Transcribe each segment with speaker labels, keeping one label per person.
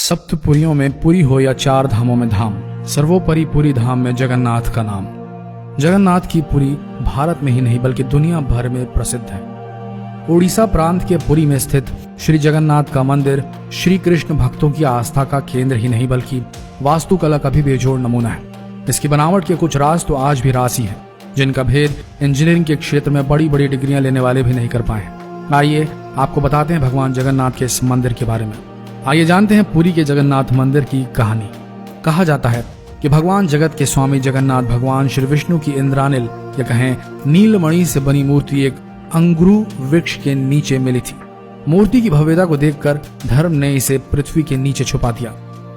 Speaker 1: सप्तपुरियों में पुरी हो या चार धामों में धाम, सर्वोपरि पुरी धाम में जगन्नाथ का नाम। जगन्नाथ की पुरी भारत में ही नहीं बल्कि दुनिया भर में प्रसिद्ध है। उड़ीसा प्रांत के पुरी में स्थित श्री जगन्नाथ का मंदिर श्री कृष्ण भक्तों की आस्था का केंद्र ही नहीं बल्कि वास्तुकला का भी बेजोड़ नमूना है। इसकी बनावट के कुछ राज तो आज भी राशि है, जिनका भेद इंजीनियरिंग के क्षेत्र में बड़ी बड़ी डिग्रियां लेने वाले भी नहीं कर पाए। आइए आपको बताते हैं भगवान जगन्नाथ के इस मंदिर के बारे में। आइए जानते हैं पुरी के जगन्नाथ मंदिर की कहानी। कहा जाता है कि भगवान जगत के स्वामी जगन्नाथ भगवान श्री विष्णु की इंद्रानिल या कहें नीलमणि से बनी मूर्ति एक अंगुरु वृक्ष के नीचे मिली थी। मूर्ति की भव्यता को देखकर धर्म ने इसे पृथ्वी के नीचे छुपा दिया।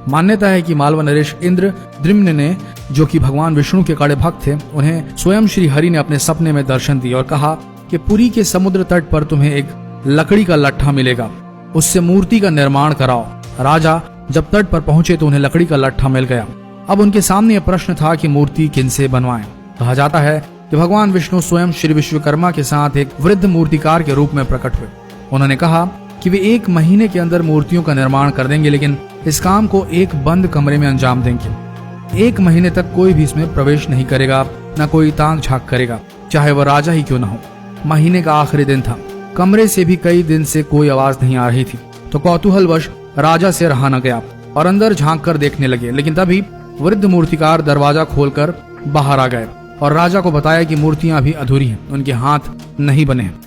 Speaker 1: मान्यता है कि मालवा नरेश इंद्र द्रिम्न ने, जो कि भगवान विष्णु के कड़े भक्त थे, उन्हें स्वयं श्री हरि ने अपने सपने में दर्शन दिया और कहा कि पुरी के समुद्र तट पर तुम्हें एक लकड़ी का लट्ठा मिलेगा, उससे मूर्ति का निर्माण कराओ। राजा जब तट पर पहुंचे तो उन्हें लकड़ी का लट्ठा मिल गया। अब उनके सामने यह प्रश्न था कि मूर्ति किनसे बनवाएं। कहा जाता है कि भगवान विष्णु स्वयं श्री विश्वकर्मा के साथ एक वृद्ध मूर्तिकार के रूप में प्रकट हुए। उन्होंने कहा कि वे 1 महीने के अंदर मूर्तियों का निर्माण कर देंगे, लेकिन इस काम को एक बंद कमरे में अंजाम देंगे। 1 महीने तक कोई भी इसमें प्रवेश नहीं करेगा, न कोई ताक झांक करेगा, चाहे वह राजा ही क्यों न हो। महीने का आखिरी दिन था। कमरे से भी कई दिन से कोई आवाज नहीं आ रही थी, तो कौतूहलवश राजा से रहा न गया और अंदर झांक कर देखने लगे। लेकिन तभी वृद्ध मूर्तिकार दरवाजा खोलकर बाहर आ गए और राजा को बताया कि मूर्तियां अभी अधूरी हैं, उनके हाथ नहीं बने हैं।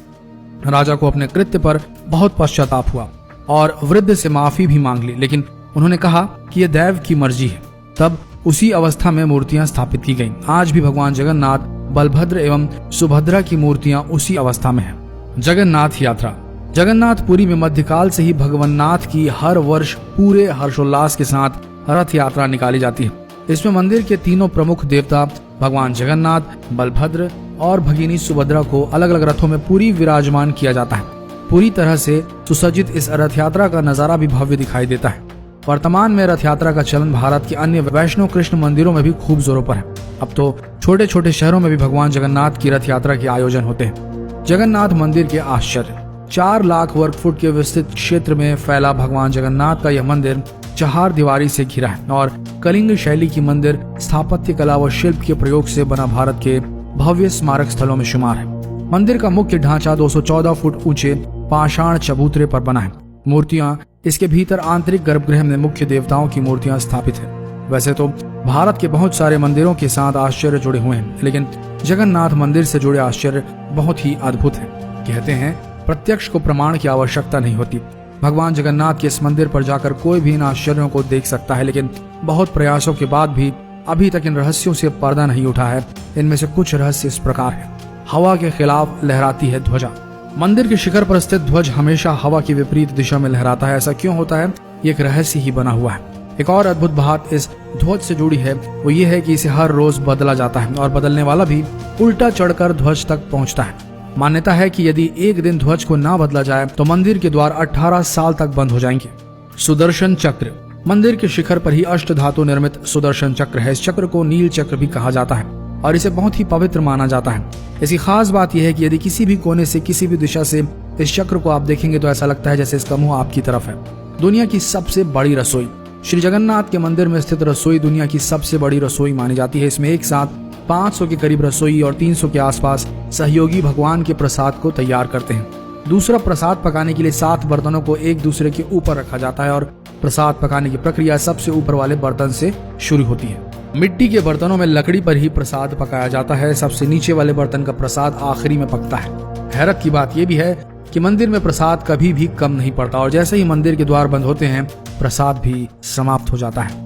Speaker 1: राजा को अपने कृत्य पर बहुत पश्चाताप हुआ और वृद्ध से माफी भी मांग ली, लेकिन उन्होंने कहा कि यह दैव की मर्जी है। तब उसी अवस्था में मूर्तियां स्थापित की गईं। आज भी भगवान जगन्नाथ, बलभद्र एवं सुभद्रा की मूर्तियां उसी अवस्था में है। जगन्नाथ यात्रा। जगन्नाथपुरी में मध्यकाल से ही भगवन्नाथ की हर वर्ष पूरे हर्षोल्लास के साथ रथ यात्रा निकाली जाती है। इसमें मंदिर के तीनों प्रमुख देवता भगवान जगन्नाथ, बलभद्र और भगिनी सुभद्रा को अलग अलग रथों में पूरी विराजमान किया जाता है। पूरी तरह से सुसज्जित इस रथ यात्रा का नजारा भी भव्य दिखाई देता है। वर्तमान में रथ यात्रा का चलन भारत के अन्य वैष्णव कृष्ण मंदिरों में भी खूब जोरों पर है। अब तो छोटे छोटे शहरों में भी भगवान जगन्नाथ की रथ यात्रा के आयोजन होते हैं। जगन्नाथ मंदिर के आश्चर्य। 4 लाख वर्ग फुट के विस्तृत क्षेत्र में फैला भगवान जगन्नाथ का यह मंदिर 4 दीवारी से घिरा है और कलिंग शैली की मंदिर स्थापत्य कला व शिल्प के प्रयोग से बना भारत के भव्य स्मारक स्थलों में शुमार है। मंदिर का मुख्य ढांचा 214 फुट ऊंचे पाषाण चबूतरे पर बना है। मूर्तियां इसके भीतर आंतरिक गर्भगृह में मुख्य देवताओं की मूर्तियां स्थापित है। वैसे तो भारत के बहुत सारे मंदिरों के साथ आश्चर्य जुड़े हुए हैं, लेकिन जगन्नाथ मंदिर से जुड़े आश्चर्य बहुत ही अद्भुत है। कहते हैं प्रत्यक्ष को प्रमाण की आवश्यकता नहीं होती। भगवान जगन्नाथ के इस मंदिर पर जाकर कोई भी इन आश्चर्यों को देख सकता है, लेकिन बहुत प्रयासों के बाद भी अभी तक इन रहस्यों से पर्दा नहीं उठा है। इनमें से कुछ रहस्य इस प्रकार है। हवा के खिलाफ लहराती है ध्वजा। मंदिर के शिखर पर स्थित ध्वज हमेशा हवा की विपरीत दिशा में लहराता है। ऐसा क्यों होता है, ये एक रहस्य ही बना हुआ है। एक और अद्भुत बात इस ध्वज से जुड़ी है, वो ये है कि इसे हर रोज बदला जाता है और बदलने वाला भी उल्टा चढ़कर ध्वज तक पहुंचता है। मान्यता है कि यदि एक दिन ध्वज को ना बदला जाए तो मंदिर के द्वार 18 साल तक बंद हो जाएंगे। सुदर्शन चक्र। मंदिर के शिखर पर ही अष्ट धातु निर्मित सुदर्शन चक्र है। इस चक्र को नील चक्र भी कहा जाता है और इसे बहुत ही पवित्र माना जाता है। इसकी खास बात यह है कि यदि किसी भी कोने से, किसी भी दिशा से इस चक्र को आप देखेंगे तो ऐसा लगता है जैसे इसका मुंह आपकी तरफ है। दुनिया की सबसे बड़ी रसोई। श्री जगन्नाथ के मंदिर में स्थित रसोई दुनिया की सबसे बड़ी रसोई मानी जाती है। इसमें एक साथ 500 के करीब रसोई और 300 के आसपास सहयोगी भगवान के प्रसाद को तैयार करते हैं। दूसरा, प्रसाद पकाने के लिए 7 बर्तनों को एक दूसरे के ऊपर रखा जाता है और प्रसाद पकाने की प्रक्रिया सबसे ऊपर वाले बर्तन से शुरू होती है। मिट्टी के बर्तनों में लकड़ी पर ही प्रसाद पकाया जाता है। सबसे नीचे वाले बर्तन का प्रसाद आखिरी में पकता है। हैरत की बात यह भी है कि मंदिर में प्रसाद कभी भी कम नहीं पड़ता और जैसे ही मंदिर के द्वार बंद होते हैं प्रसाद भी समाप्त हो जाता है।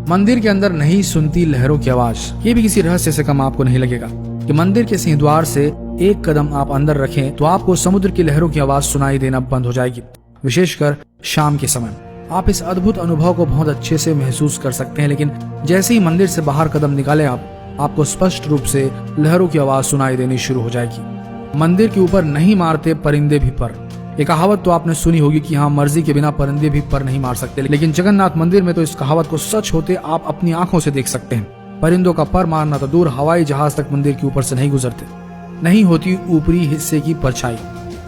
Speaker 1: मंदिर के अंदर नहीं सुनती लहरों की आवाज। ये भी किसी रहस्य से कम आपको नहीं लगेगा कि मंदिर के सिंहद्वार से 1 कदम आप अंदर रखें तो आपको समुद्र की लहरों की आवाज सुनाई देना बंद हो जाएगी, विशेषकर शाम के समय। आप इस अद्भुत अनुभव को बहुत अच्छे से महसूस कर सकते हैं, लेकिन जैसे ही मंदिर से बाहर कदम निकाले आपको स्पष्ट रूप से लहरों की आवाज सुनाई देनी शुरू हो जाएगी। मंदिर के ऊपर नहीं मारते परिंदे भी पर। एक कहावत तो आपने सुनी होगी कि हाँ, मर्जी के बिना परिंदे भी पर नहीं मार सकते, लेकिन जगन्नाथ मंदिर में तो इस कहावत को सच होते आप अपनी आंखों से देख सकते हैं। परिंदों का पर मारना तो दूर, हवाई जहाज तक मंदिर के ऊपर से नहीं गुजरते। नहीं होती ऊपरी हिस्से की परछाई।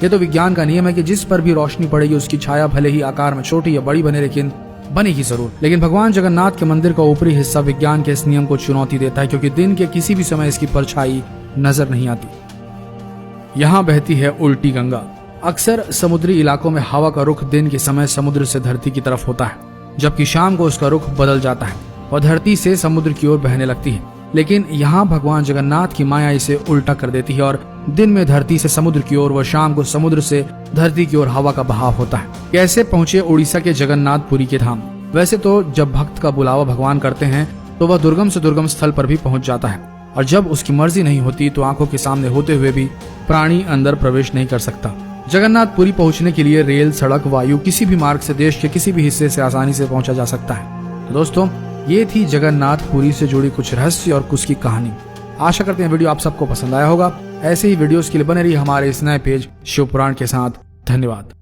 Speaker 1: ये तो विज्ञान का नियम है कि जिस पर भी रोशनी पड़ेगी उसकी छाया भले ही आकार में छोटी या बड़ी बने, लेकिन बनेगी जरूर। लेकिन भगवान जगन्नाथ के मंदिर का ऊपरी हिस्सा विज्ञान के इस नियम को चुनौती देता है, क्योंकि दिन के किसी भी समय इसकी परछाई नजर नहीं आती। यहाँ बहती है उल्टी गंगा। अक्सर समुद्री इलाकों में हवा का रुख दिन के समय समुद्र से धरती की तरफ होता है, जबकि शाम को उसका रुख बदल जाता है और धरती से समुद्र की ओर बहने लगती है। लेकिन यहाँ भगवान जगन्नाथ की माया इसे उल्टा कर देती है और दिन में धरती से समुद्र की ओर व शाम को समुद्र से धरती की ओर हवा का बहाव होता है। कैसे पहुंचे उड़ीसा के जगन्नाथपुरी के धाम? वैसे तो जब भक्त का बुलावा भगवान करते हैं तो वह दुर्गम से दुर्गम स्थल पर भी पहुंच जाता है, और जब उसकी मर्जी नहीं होती तो आंखों के सामने होते हुए भी प्राणी अंदर प्रवेश नहीं कर सकता। जगन्नाथपुरी पहुंचने के लिए रेल, सड़क, वायु किसी भी मार्ग से देश के किसी भी हिस्से से आसानी से पहुंचा जा सकता है। तो दोस्तों, ये थी जगन्नाथपुरी से जुड़ी कुछ रहस्य और कुछ की कहानी। आशा करते हैं वीडियो आप सबको पसंद आया होगा। ऐसे ही वीडियोस के लिए बने रहिए हमारे इस नए पेज शिव पुराण के साथ। धन्यवाद।